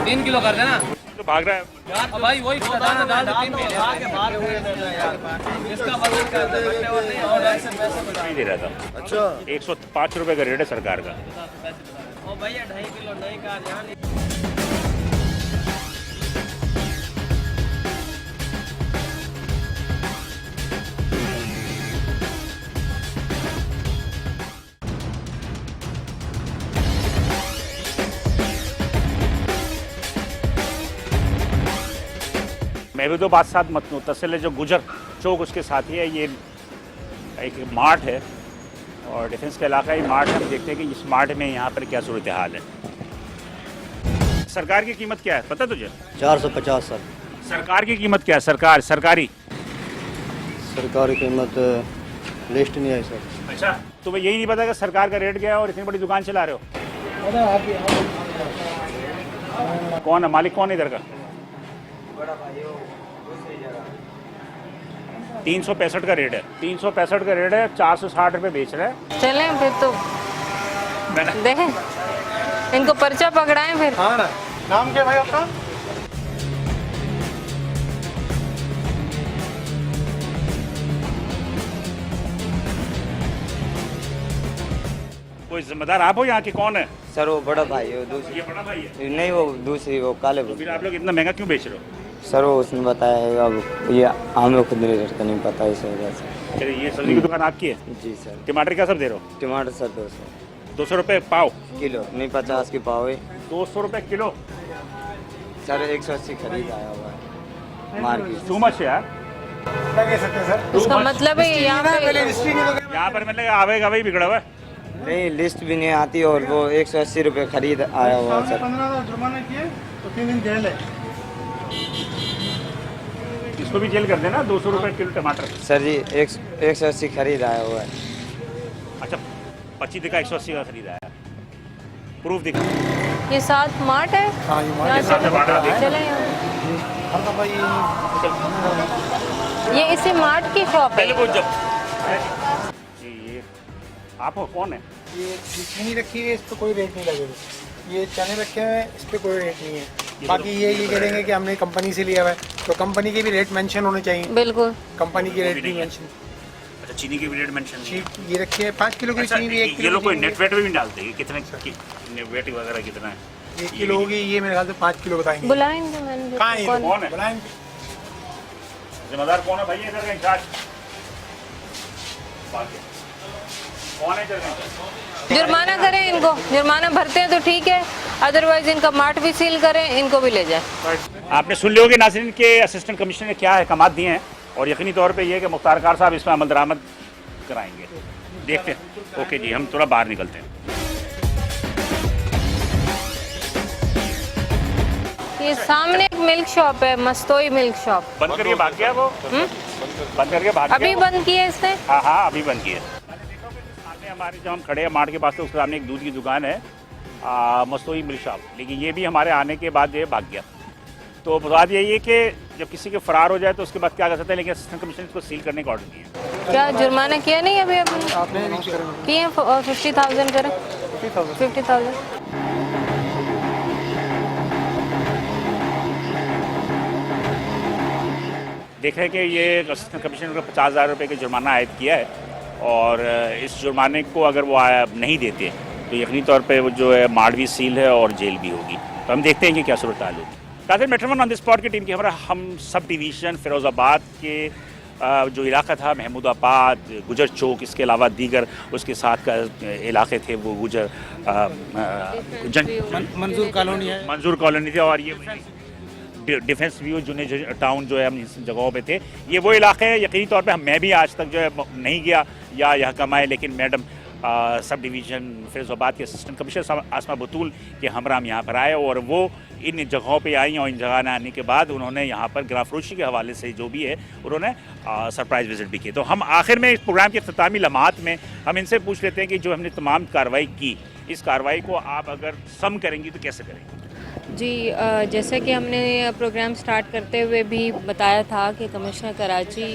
3 किलो कर देना तो भाग रहा है भाई, वही दाना डाल दे, 3 नहीं दे रहा था। अच्छा 105 रुपये का रेट है सरकार का। भैया 2.5 किलो नहीं का। मैं भी तो बात साथ मुतसिल है, जो गुजर चौक उसके साथ ही है, ये एक मार्ट है और डिफेंस का इलाका ही मार्ट है। हम देखते हैं कि इस मार्ट में यहाँ पर क्या सूरत हाल है। सरकार की कीमत क्या है पता तुझे? 450 सर। सरकार की कीमत क्या है? सरकारी सरकारी कीमत लिस्ट नहीं आई सर। अच्छा, तुम्हें यही नहीं पता कि सरकार का रेट क्या है और इतनी बड़ी दुकान चला रहे हो? कौन है मालिक, कौन है इधर का? 365 का रेट है, 365 का रेट है, 460 रुपये बेच रहे हैं। चलें फिर तो देखें, इनको पर्चा पकड़ाएं फिर। हाँ ना, नाम क्या भाई आपका? कोई जिम्मेदार आप हो यहाँ के? कौन है? सर वो बड़ा भाई है, वो दूसरी। ये बड़ा भाई है? नहीं वो दूसरी, वो काले फिर आप लोग इतना महंगा क्यों बेच रहे हो? सर वो उसने बताया है, अब ये हम लोग खुद नहीं रेट का नहीं पता इस वजह से। चलिए, ये सब्जी की दुकान आपकी है? जी सर। टमाटर क्या सब दे रहे हो? टमाटर सर 200 रुपये पाव किलो, नहीं 50 की पाव है 200 रुपये किलो। सर। 180 खरीद आया हुआ है मार्केट। टू मच यार। क्या कह सकते हैं सर? उसका मतलब है यहाँ पे यहाँ पर मतलब आवेगा वही बिगड़ा हुआ है। नहीं लिस्ट भी नहीं आती और वो 180 रुपये खरीद आया हुआ है सर। 15 जुर्माना किए तो 3 दिन जेल है। इसको भी जेल कर देना। 200 रुपये किलो टमाटर। सर जी 180 खरीद आया हुआ है। अच्छा, 25 दिखा, 180 का खरीदा है। प्रूफ दिखा। ये 7 मार्ट है। हाँ, ये मार्ट यहाँ है, 7 मार्ट है। चले ये इसी मार्ट की शॉप है। जी, ये आप हो? कौन है? ये चीनी रखी है, इस पर कोई रेट नहीं लगेगा। ये चने रखे हुए हैं, इस पर कोई रेट नहीं है। बाकी ये कह देंगे कि हमने कंपनी से लिया हुआ है, तो कंपनी के भी रेट मेंशन होने चाहिए। बिल्कुल, कंपनी के रेट भी मेंशन। अच्छा, चीनी की भी रेट मेंशन है। ये रखी है 5 किलो की अच्छा, चीनी भी, 1 ये किलो लोग की कोई चीनी नेट वेट भी डालते हैं? कितने वेट वगैरह कितना है? 1 किलो होगी, ये मेरे ख्याल से 5 किलो बताएंगे। बुलाएंगे मैंने। कहाँ है? कौन है बुलाएंगे। जिम्मेदार? कौन है भैया इधर का इंचार्ज? कौन है इधर का? जुर्माना करें इनको, जुर्माना भरते हैं तो ठीक है, अदरवाइज इनका मार्ट भी सील करें, इनको भी ले जाए। आपने सुन लिया होगा नाज़रीन के असिस्टेंट कमिश्नर ने क्या अहकामात दिए हैं और यकीनी तौर पे ये है कि मुख्तार कार साहब इसमें अमल दरामद कराएंगे। देखते हैं। ओके जी, हम थोड़ा बाहर निकलते हैं। ये सामने एक मिल्क शॉप है, मस्तोई मिल्क शॉप। बंद करके भाग गया वो? बंद करके भाग गया? अभी बंद किया इसने? हाँ, अभी बंद किया। सामने हमारे जो हम खड़े हैं मार्ट के पास, तो उसके सामने एक दूध की दुकान है, मस्तोई मिल्क शॉप, लेकिन ये भी हमारे आने के बाद ये भाग गया। तो बात यही है कि जब किसी के फरार हो जाए तो उसके बाद क्या कर सकते हैं, लेकिन असिस्टेंट कमिश्नर इसको सील करने का ऑर्डर दिया। क्या जुर्माना किया नहीं अभी आपने किए 50,000 करें 50,000। देख रहे हैं कि ये असिस्टेंट कमिश्नर को 50,000 रुपये का जुर्माना आयद किया है, और इस जुर्माने को अगर वो नहीं देते तो यकीनी तौर पे वो जो है मार्ड भी सील है और जेल भी होगी। तो हम देखते हैं कि क्या सूरत हाल होगी। कादिर मेट्रोवन ऑन द स्पॉट की टीम की हमारा हम सब डिवीज़न फिरोज़ाबाद के जो इलाका था महमूदाबाद, गुजर चौक, इसके अलावा दीगर उसके साथ का इलाके थे वो गुजर मंजूर कॉलोनी है, मंजूर कॉलोनी थी, और ये डिफेंस व्यू जूने टाउन जो है हम इस जगहों पे थे। ये वो इलाके हैं यकीनी तौर पे मैं भी आज तक जो है नहीं गया या यहाँ कमाए, लेकिन मैडम सब डिवीज़न फिरोज़ाबाद के असिस्टेंट कमिश्नर आसमा बतूल के हमरा हम यहाँ पर आए, और वो इन जगहों पे आई और इन जगह आने के बाद उन्होंने यहाँ पर ग्राम फरोशी के हवाले से जो भी है उन्होंने सरप्राइज़ विज़िट भी की। तो हम आखिर में इस प्रोग्राम के अख्तामी लम्हात में हम इनसे पूछ लेते हैं कि जो हमने तमाम कार्रवाई की, इस कार्रवाई को आप अगर सम करेंगी तो कैसे करेंगी? जी, जैसे कि हमने प्रोग्राम स्टार्ट करते हुए भी बताया था कि कमिश्नर कराची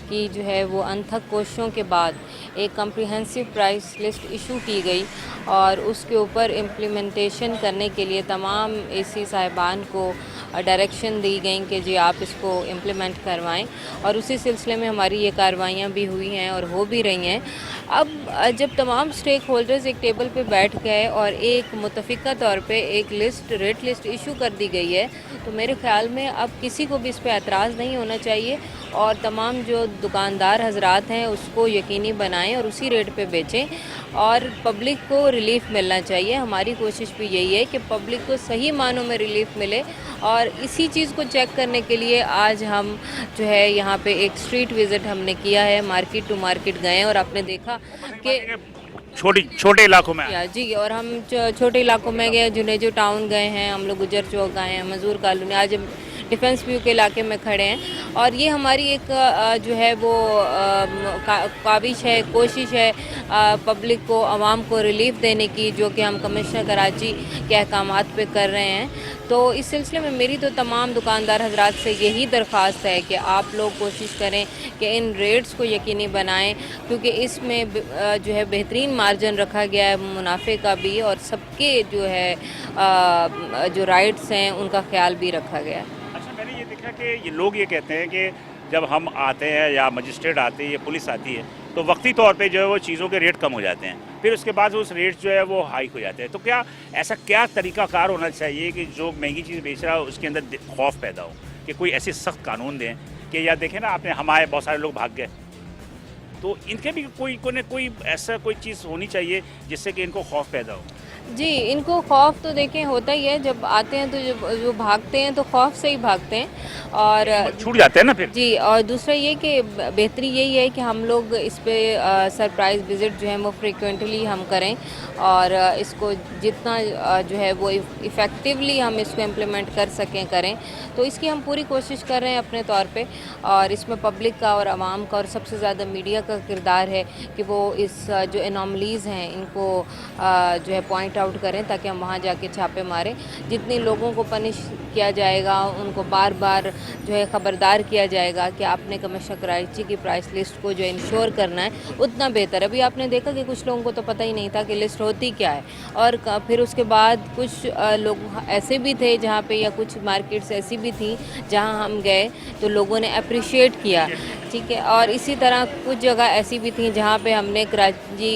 की जो है वो अनथक कोशिशों के बाद एक कम्प्रिहेंसिव प्राइस लिस्ट इशू की गई, और उसके ऊपर इम्प्लीमेंटेशन करने के लिए तमाम एसी साहिबान को डायरेक्शन दी गई कि जी आप इसको इम्प्लीमेंट करवाएं, और उसी सिलसिले में हमारी ये कार्रवाइयाँ भी हुई हैं और हो भी रही हैं। अब जब तमाम स्टेक होल्डर्स एक टेबल पे बैठ गए और एक मुतफ़िका तौर पे एक रेट लिस्ट इशू कर दी गई है, तो मेरे ख़्याल में अब किसी को भी इस पर एतराज़ नहीं होना चाहिए, और तमाम जो दुकानदार हजरात हैं उसको यकीनी बनाएं और उसी रेट पे बेचें, और पब्लिक को रिलीफ़ मिलना चाहिए। हमारी कोशिश भी यही है कि पब्लिक को सही मानों में रिलीफ़ मिले, और इसी चीज़ को चेक करने के लिए आज हम जो है यहाँ पे एक स्ट्रीट विज़िट हमने किया है, मार्केट टू मार्केट गए और आपने देखा कि छोटे इलाकों में जी, और हम छोटे इलाकों में गए, जुनेजो टाउन गए हैं, हम लोग गुजर चौक गए हैं, मजूर कॉलोनी, आज हम डिफेंस व्यू के इलाके में खड़े हैं, और ये हमारी एक जो है वो काविश है, कोशिश है पब्लिक को, आवाम को रिलीफ देने की, जो कि हम कमिश्नर कराची के अहकामात पे कर रहे हैं। तो इस सिलसिले में मेरी तो तमाम दुकानदार हजरात से यही दरख्वास्त है कि आप लोग कोशिश करें कि इन रेट्स को यकीनी बनाएं, क्योंकि इसमें जो है बेहतरीन मार्जिन रखा गया है मुनाफे का भी, और सबके जो है जो राइट्स हैं उनका ख्याल भी रखा गया है। अच्छा, मैंने ये देखा कि ये लोग ये कहते हैं कि जब हम आते हैं या मजिस्ट्रेट आते हैं या पुलिस आती है तो वक्ती तौर पे जो है वो चीज़ों के रेट कम हो जाते हैं, फिर उसके बाद उस रेट जो है वो हाइक हो जाते हैं। तो क्या ऐसा क्या तरीक़ाकार होना चाहिए कि जो महंगी चीज़ बेच रहा है उसके अंदर खौफ पैदा हो, कि कोई ऐसे सख्त कानून दें कि या देखें ना आपने हमारे बहुत सारे लोग भाग गए, तो इनके भी कोई ऐसा कोई चीज़ होनी चाहिए जिससे कि इनको खौफ पैदा हो। जी, इनको खौफ तो देखें होता ही है, जब आते हैं तो जो भागते हैं तो खौफ से ही भागते हैं, और छूट जाते हैं ना फिर। जी, और दूसरा ये कि बेहतरी यही है कि हम लोग इस पे सरप्राइज़ विज़िट जो है वो फ्रिक्वेंटली हम करें, और इसको जितना जो है वो इफ़ेक्टिवली हम इसको इम्प्लीमेंट कर सकें करें। तो इसकी हम पूरी कोशिश कर रहे हैं अपने तौर पे, और इसमें पब्लिक का और आवाम का और सबसे ज़्यादा मीडिया का किरदार है कि वो इस जो एनॉमलीज़ हैं इनको जो है पॉइंट आउट करें, ताकि हम वहाँ जाके छापे मारें। जितने लोगों को पनिश किया जाएगा उनको बार बार जो है ख़बरदार किया जाएगा कि आपने कमिश्नर कराची की प्राइस लिस्ट को जो इंश्योर करना है उतना बेहतर। अभी आपने देखा कि कुछ लोगों को तो पता ही नहीं था कि लिस्ट होती क्या है, और फिर उसके बाद कुछ लोग ऐसे भी थे जहाँ पे, या कुछ मार्केट्स ऐसी भी थी जहाँ हम गए तो लोगों ने अप्रिशिएट किया, ठीक है। और इसी तरह कुछ जगह ऐसी भी थी जहाँ पे हमने कराची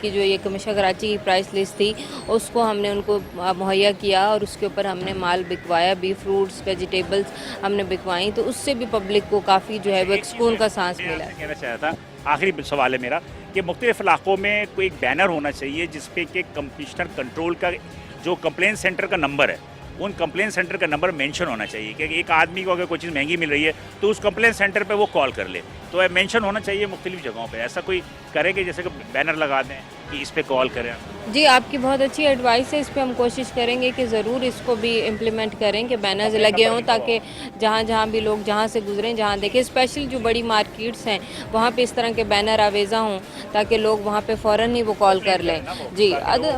की जो ये कमिश्नर कराची की प्राइस लिस्ट थी उसको हमने उनको मुहैया किया, और उसके ऊपर हमने माल बिकवाया भी, फ्रूट्स वेजिटेबल्स हमने बिकवाई, तो उससे भी पब्लिक को काफ़ी जो है वो एक सुकून का सांस मिला। कहना चाहता था, आखिरी सवाल है मेरा कि मुख्तलिफ इलाकों में कोई एक बैनर होना चाहिए जिसपे कि कमिश्नर कंट्रोल का जो कंप्लेंट सेंटर का नंबर है, उन कंप्लेंट सेंटर का नंबर मेंशन होना चाहिए कि एक आदमी को अगर कोई चीज़ महंगी मिल रही है तो उस कंप्लेंट सेंटर पे वो कॉल कर ले, तो मेंशन होना चाहिए मुख्तलिफ जगहों पे। ऐसा कोई करे कि जैसे कि बैनर लगा दें कि इस पे कॉल करें। जी, आपकी बहुत अच्छी एडवाइस है। इस पे हम कोशिश करेंगे कि ज़रूर इसको भी इम्प्लीमेंट करें कि बैनर्स लगे हों, ताकि जहाँ जहाँ भी लोग जहाँ से गुजरें, जहाँ देखें, स्पेशल जो बड़ी मार्केट्स हैं वहाँ पे इस तरह के बैनर आवेज़ा हों, ताकि लोग वहाँ पे फ़ौरन ही वो कॉल कर लें। जी,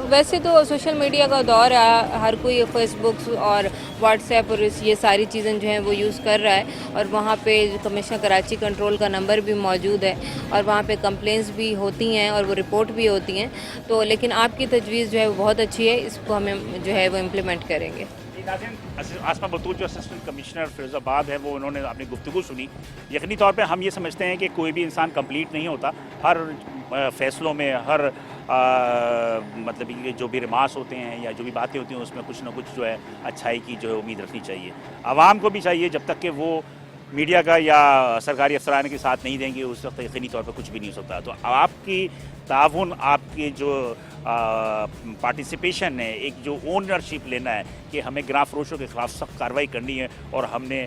वैसे तो सोशल मीडिया का दौर है, हर कोई फेसबुक और व्हाट्सएप और ये सारी चीज़ें जो हैं वो यूज़ कर रहा है, और वहाँ पे कमिश्नर कराची कंट्रोल का नंबर भी मौजूद है, और वहाँ पे कंप्लेंट्स भी होती हैं और वो रिपोर्ट भी होती हैं। तो लेकिन आपकी तजवीज़ जो है वो बहुत अच्छी है, इसको हमें जो है वो इम्प्लीमेंट करेंगे। आसमा बतूल जो असिस्टेंट कमिश्नर फिरोज़ाबाद है, वो उन्होंने अपनी गुफ्तगू सुनी। यकीनी तौर पे हम ये समझते हैं कि कोई भी इंसान कंप्लीट नहीं होता। हर फैसलों में, हर मतलब ये जो भी रिमार्क्स होते हैं या जो भी बातें होती हैं, उसमें कुछ ना कुछ जो है अच्छाई की जो है उम्मीद रखनी चाहिए। आवाम को भी चाहिए, जब तक कि वो मीडिया का या सरकारी अफसरान के साथ नहीं देंगे, उस वक्त यकीनी तौर पर कुछ भी नहीं हो सकता। तो आपकी ताउन, आपकी जो पार्टिसिपेशन है, एक जो ओनरशिप लेना है कि हमें गिरां फरोशों के खिलाफ सख्त कार्रवाई करनी है और हमने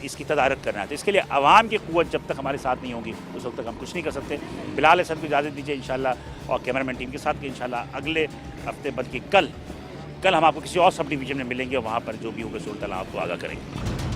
इसकी तदारक करना है, तो इसके लिए आवाम की क़ुव्वत जब तक हमारे साथ नहीं होगी उस वक्त तक हम कुछ नहीं कर सकते। बिलाल हसन को इजाज़त दीजिए इंशाल्लाह, और कैमरामैन टीम के साथ कि इंशाल्लाह अगले हफ्ते बल्कि कल हम आपको किसी और सब डिवीज़न में मिलेंगे और वहाँ पर जो भी होगा सूरत आपको आगाह करेंगे।